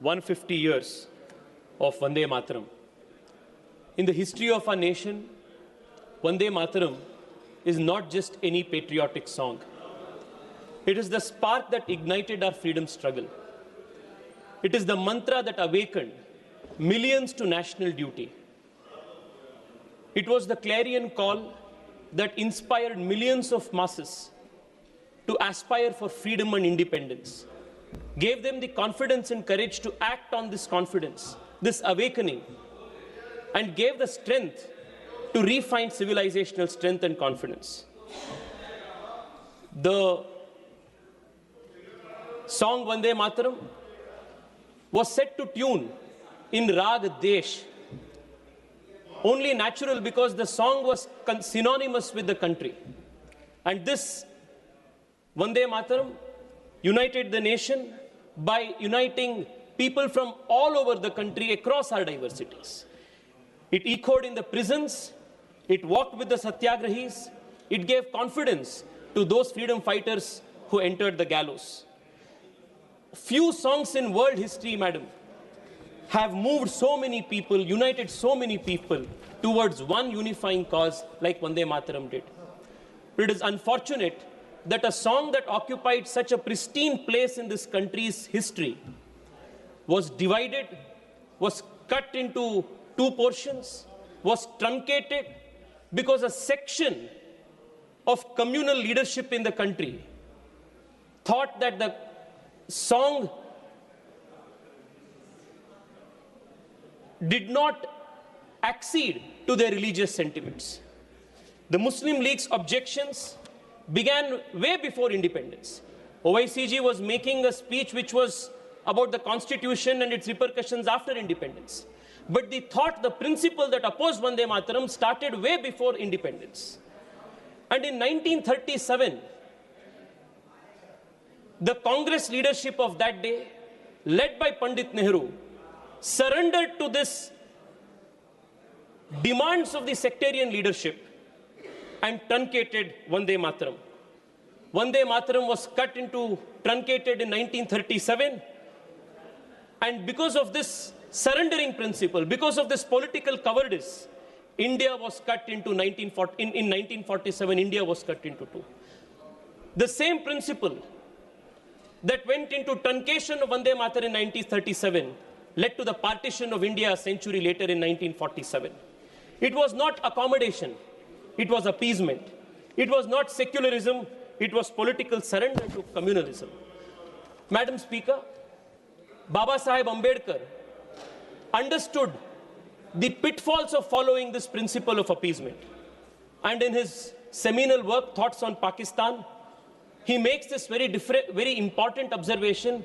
150 years of Vande Mataram. In the history of our nation, Vande Mataram is not just any patriotic song. It is the spark that ignited our freedom struggle. It is the mantra that awakened millions to national duty. It was the clarion call that inspired millions of masses to aspire for freedom and independence, gave them the confidence and courage to act on this confidence, this awakening, and gave the strength to refine civilizational strength and confidence. The song Vande Mataram was set to tune in Rag Desh, only natural because the song was synonymous with the country. And this Vande Mataram united the nation by uniting people from all over the country across our diversities. It echoed in the prisons, it walked with the satyagrahis, it gave confidence to those freedom fighters who entered the gallows. Few songs in world history, madam, have moved so many people, united so many people towards one unifying cause like Vande Mataram did. But it is unfortunate that a song that occupied such a pristine place in this country's history was divided, was cut into two portions, was truncated because a section of communal leadership in the country thought that the song did not accede to their religious sentiments. The Muslim League's objections began way before independence. Owaisi was making a speech which was about the constitution and its repercussions after independence. But the thought, the principle that opposed Vande Mataram started way before independence. And in 1937, the Congress leadership of that day, led by Pandit Nehru, surrendered to this demands of the sectarian leadership and truncated Vande Mataram. Vande Mataram was cut into, truncated in 1937, and because of this surrendering principle, because of this political cowardice, India was cut into 1947, India was cut into two. The same principle that went into truncation of Vande Mataram in 1937 led to the partition of India a century later in 1947. It was not accommodation, it was appeasement. It was not secularism, it was political surrender to communalism. Madam Speaker, Baba Saheb Ambedkar understood the pitfalls of following this principle of appeasement. And in his seminal work, Thoughts on Pakistan, he makes this very important observation,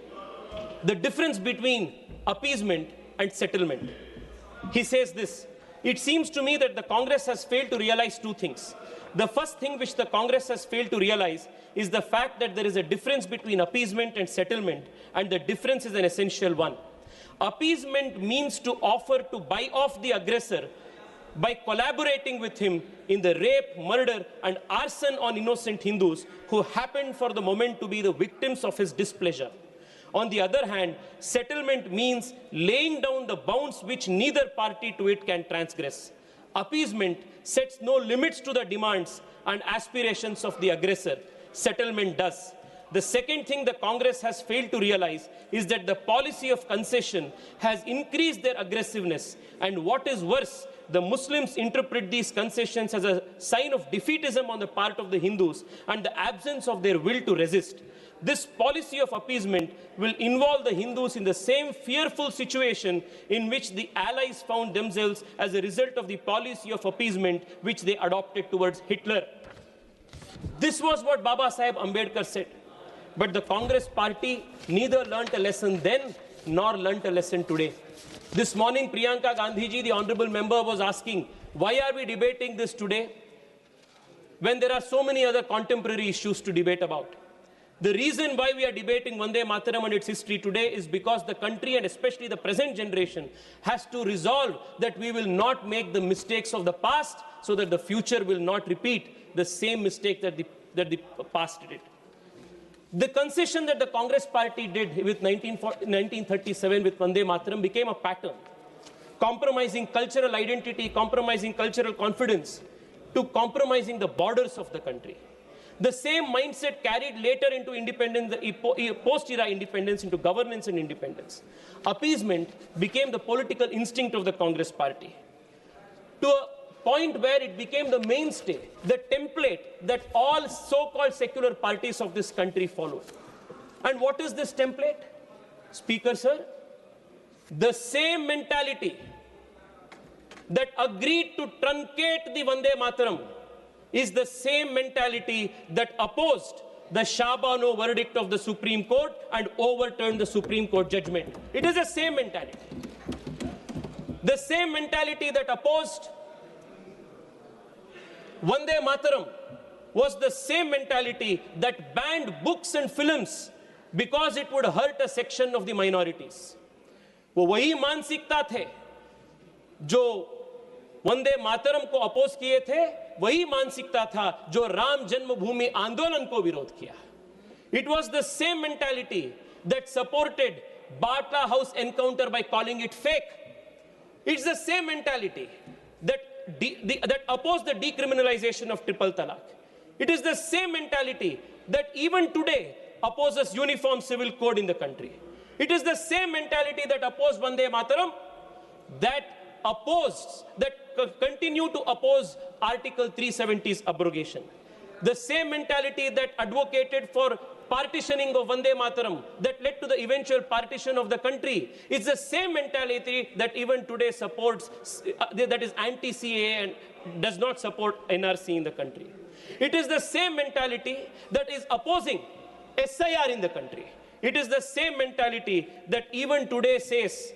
the difference between appeasement and settlement. He says this: it seems to me that the Congress has failed to realize two things. The first thing which the Congress has failed to realize is the fact that there is a difference between appeasement and settlement, and the difference is an essential one. Appeasement means to offer to buy off the aggressor by collaborating with him in the rape, murder, and arson on innocent Hindus who happened for the moment to be the victims of his displeasure. On the other hand, settlement means laying down the bounds which neither party to it can transgress. Appeasement sets no limits to the demands and aspirations of the aggressor. Settlement does. The second thing the Congress has failed to realize is that the policy of concession has increased their aggressiveness. And what is worse, the Muslims interpret these concessions as a sign of defeatism on the part of the Hindus and the absence of their will to resist. This policy of appeasement will involve the Hindus in the same fearful situation in which the Allies found themselves as a result of the policy of appeasement which they adopted towards Hitler. This was what Baba Saheb Ambedkar said. But the Congress party neither learnt a lesson then nor learnt a lesson today. This morning, Priyanka Gandhiji, the honorable member, was asking, why are we debating this today when there are so many other contemporary issues to debate about? The reason why we are debating Vande Mataram and its history today is because the country, and especially the present generation, has to resolve that we will not make the mistakes of the past so that the future will not repeat the same mistake that the past did. The concession that the Congress party did with 1937 with Vande Mataram became a pattern, compromising cultural identity, compromising cultural confidence, to compromising the borders of the country. The same mindset carried later into independence, post-era independence, into governance and independence. Appeasement became the political instinct of the Congress party, to a point where it became the mainstay, the template that all so-called secular parties of this country follow. And what is this template? Speaker, sir, the same mentality that agreed to truncate the Vande Mataram is the same mentality that opposed the Shabano verdict of the Supreme Court and overturned the Supreme Court judgment. It is the same mentality. The same mentality that opposed Vande Mataram was the same mentality that banned books and films because it would hurt a section of the minorities. वो वही मानसिकता थे जो वंदे मातरम को oppose किए थे, वही मानसिकता था जो राम जन्मभूमि आंदोलन को विरोध किया. It was the same mentality that supported Batla House encounter by calling it fake. It's the same mentality that opposed the decriminalization of triple talaq. It is the same mentality that even today opposes uniform civil code in the country. It is the same mentality that opposed Vande Mataram, that continue to oppose Article 370's abrogation. The same mentality that advocated for partitioning of Vande Mataram that led to the eventual partition of the country. It's the same mentality that even today supports, that is anti-CAA and does not support NRC in the country. It is the same mentality that is opposing SIR in the country. It is the same mentality that even today says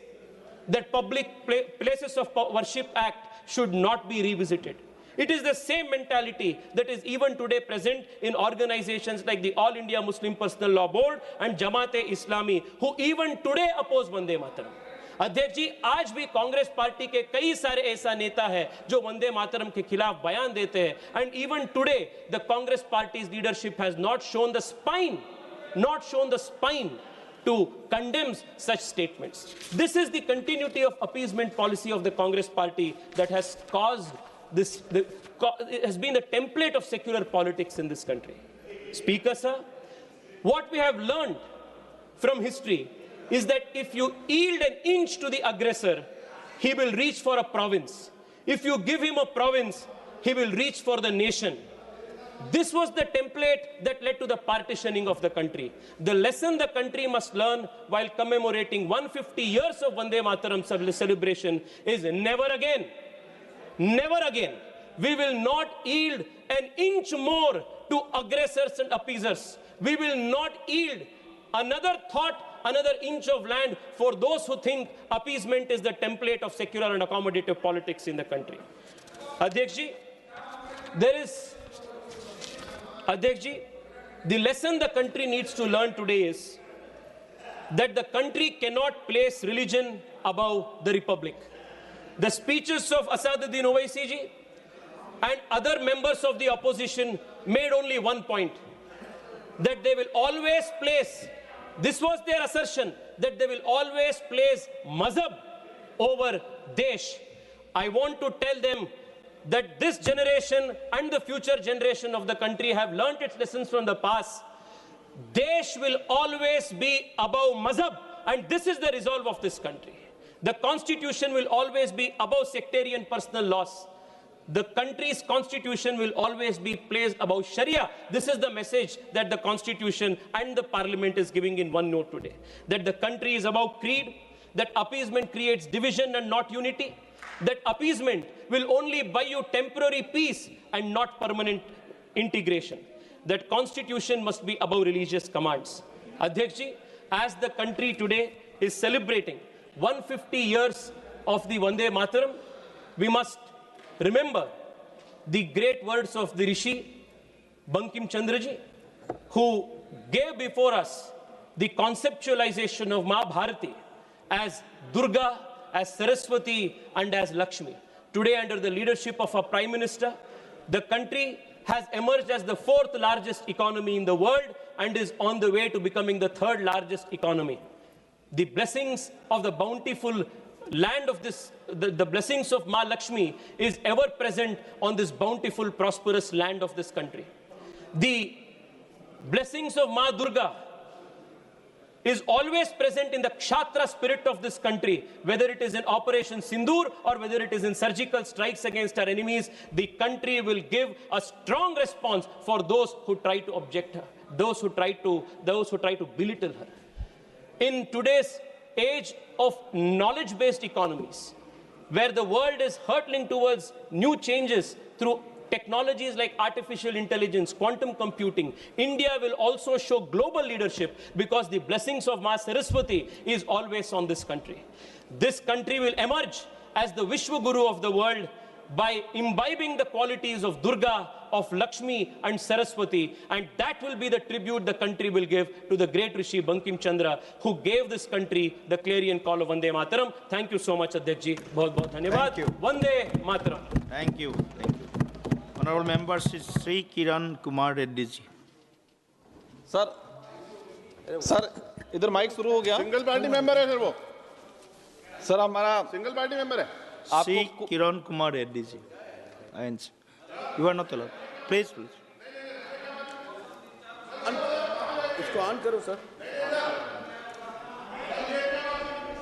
that Public Places of Worship Act should not be revisited. It is the same mentality that is even today present in organizations like the All India Muslim Personal Law Board and Jamaat-e-Islami, who even today oppose Vande Mataram. अध्यक्ष जी, आज भी Congress party के कई सारे ऐसा नेता है जो वंदे मातरम के खिलाफ बयान देते हैं. And even today, the Congress party's leadership has not shown the spine to condemn such statements. This is the continuity of appeasement policy of the Congress party that has caused this, it has been the template of secular politics in this country. Speaker, sir, what we have learned from history is that if you yield an inch to the aggressor, he will reach for a province. If you give him a province, he will reach for the nation. This was the template that led to the partitioning of the country. The lesson the country must learn while commemorating 150 years of Vande Mataram celebration is never again, we will not yield an inch more to aggressors and appeasers. We will not yield another inch of land for those who think appeasement is the template of secular and accommodative politics in the country. Adhyakji, the lesson the country needs to learn today is that the country cannot place religion above the republic. The speeches of Asaduddin Owaisi and other members of the opposition made only one point, that they will always place, this was their assertion, that they will always place mazhab over desh. I want to tell them that this generation and the future generation of the country have learnt its lessons from the past. Desh will always be above mazhab, and this is the resolve of this country. The constitution will always be above sectarian personal laws. The country's constitution will always be placed above Sharia. This is the message that the constitution and the parliament is giving in one note today. That the country is above creed, that appeasement creates division and not unity, that appeasement will only buy you temporary peace and not permanent integration, that constitution must be above religious commands. Adhyakji, as the country today is celebrating 150 years of the Vande Mataram, we must remember the great words of the Rishi Bankim Chandraji, who gave before us the conceptualization of Ma Bharati as Durga, as Saraswati, and as Lakshmi. Today, under the leadership of our Prime Minister, the country has emerged as the 4th largest economy in the world and is on the way to becoming the 3rd largest economy. The blessings of the bountiful land of this, the blessings of Ma Lakshmi is ever present on this bountiful, prosperous land of this country. The blessings of Ma Durga is always present in the Kshatriya spirit of this country, whether it is in Operation Sindoor or whether it is in surgical strikes against our enemies. The country will give a strong response for those who try to object her, those who try to belittle her. In today's age of knowledge-based economies, where the world is hurtling towards new changes through technologies like artificial intelligence, quantum computing, India will also show global leadership because the blessings of Ma Saraswati is always on this country. This country will emerge as the Vishwa Guru of the world by imbibing the qualities of Durga, of Lakshmi and Saraswati, and that will be the tribute the country will give to the great Rishi Bankim Chandra, who gave this country the clarion call of Vande Mataram. Thank you so much, Adhyakji. Bahut bahut dhanyawad. Thank you. Vande Mataram. Thank you. Thank you. Honorable members, Sri Kiran Kumar Reddy ji. Sir इधर mic शुरू हो गया. Single party member है sir वो. Sir हमारा single party member है. Sri Kiran Kumar Reddy ji. And you are not allowed. Please, please. इसको on करो सर.